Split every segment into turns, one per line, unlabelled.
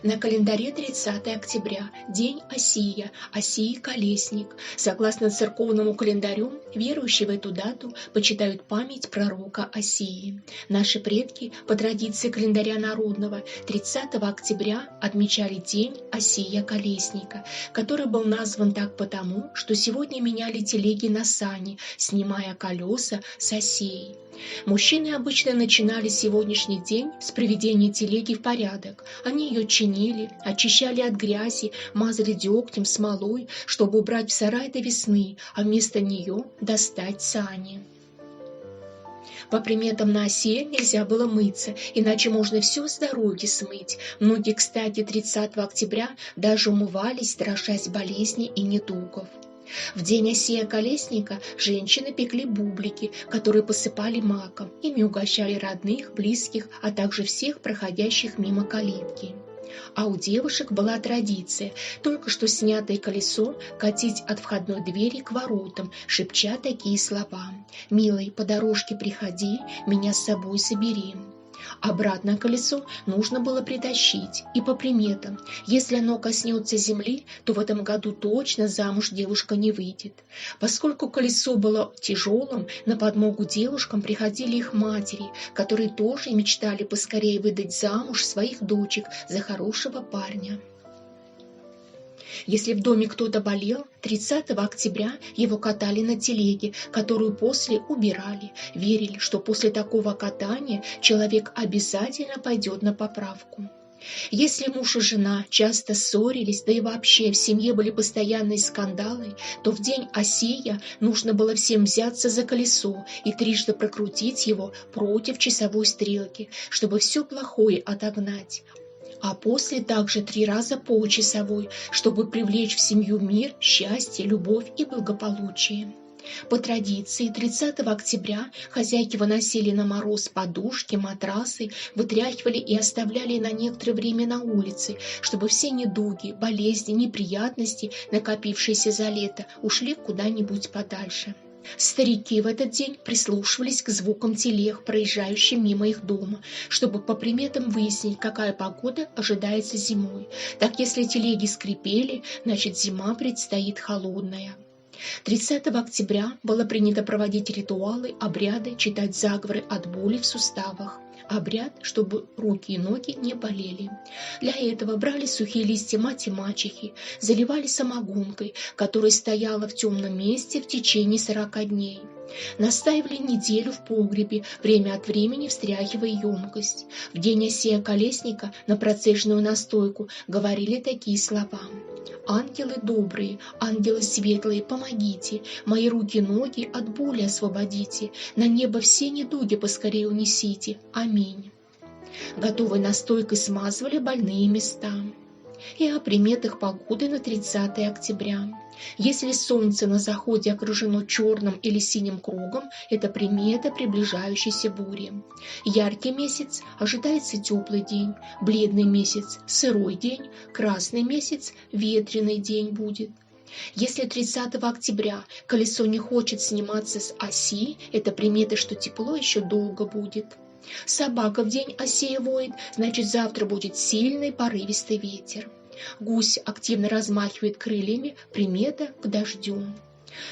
На календаре 30 октября, день Осия, Осии Колесник. Согласно церковному календарю, верующие в эту дату почитают память пророка Осии. Наши предки, по традиции календаря народного, 30 октября отмечали день Осия Колесника, который был назван так потому, что сегодня меняли телеги на сани, снимая колеса с осей. Мужчины обычно начинали сегодняшний день с приведения телеги в порядок. Они ее чинили, очищали от грязи, мазали дегтем, смолой, чтобы убрать в сарай до весны, а вместо нее достать сани. По приметам на осе нельзя было мыться, иначе можно все здоровье смыть. Многие, кстати, 30 октября даже умывались, страшась болезней и недугов. В день Осия Колесника женщины пекли бублики, которые посыпали маком. Ими угощали родных, близких, а также всех проходящих мимо калитки. А у девушек была традиция только что снятое колесо катить от входной двери к воротам, шепча такие слова: «Милый, по дорожке приходи, меня с собой забери». Обратно колесо нужно было притащить, и по приметам, если оно коснется земли, то в этом году точно замуж девушка не выйдет. Поскольку колесо было тяжелым, на подмогу девушкам приходили их матери, которые тоже мечтали поскорее выдать замуж своих дочек за хорошего парня. Если в доме кто-то болел, 30 октября его катали на телеге, которую после убирали. Верили, что после такого катания человек обязательно пойдет на поправку. Если муж и жена часто ссорились, да и вообще в семье были постоянные скандалы, то в день Осия нужно было всем взяться за колесо и трижды прокрутить его против часовой стрелки, чтобы все плохое отогнать. А после также 3 раза по часовой, чтобы привлечь в семью мир, счастье, любовь и благополучие. По традиции 30 октября хозяйки выносили на мороз подушки, матрасы, вытряхивали и оставляли на некоторое время на улице, чтобы все недуги, болезни, неприятности, накопившиеся за лето, ушли куда-нибудь подальше. Старики в этот день прислушивались к звукам телег, проезжающим мимо их дома, чтобы по приметам выяснить, какая погода ожидается зимой. Так, если телеги скрипели, значит зима предстоит холодная. 30 октября было принято проводить ритуалы, обряды, читать заговоры от боли в суставах. Обряд, чтобы руки и ноги не болели. Для этого брали сухие листья мать и мачехи, заливали самогонкой, которая стояла в темном месте в течение 40 дней. Настаивали неделю в погребе, время от времени встряхивая емкость. В день Осия Колесника на процежную настойку говорили такие слова: «Ангелы добрые, ангелы светлые, помогите, мои руки-ноги от боли освободите, на небо все недуги поскорее унесите. Аминь». Готовой настойкой смазывали больные места. И о приметах погоды на 30 октября. Если солнце на заходе окружено черным или синим кругом, это примета приближающейся бури. Яркий месяц – ожидается теплый день, бледный месяц – сырой день, красный месяц – ветреный день будет. Если 30 октября колесо не хочет сниматься с оси, это примета, что тепло еще долго будет. Собака в день Осия воет, значит завтра будет сильный порывистый ветер. Гусь активно размахивает крыльями, примета к дождю.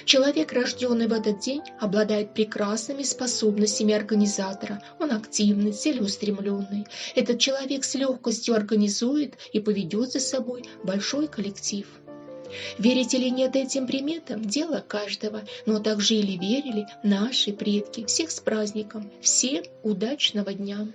Человек, рожденный в этот день, обладает прекрасными способностями организатора. Он активный, целеустремленный. Этот человек с легкостью организует и поведет за собой большой коллектив. Верить или нет этим приметам – дело каждого, но так жили и верили наши предки. Всех с праздником, всем удачного дня!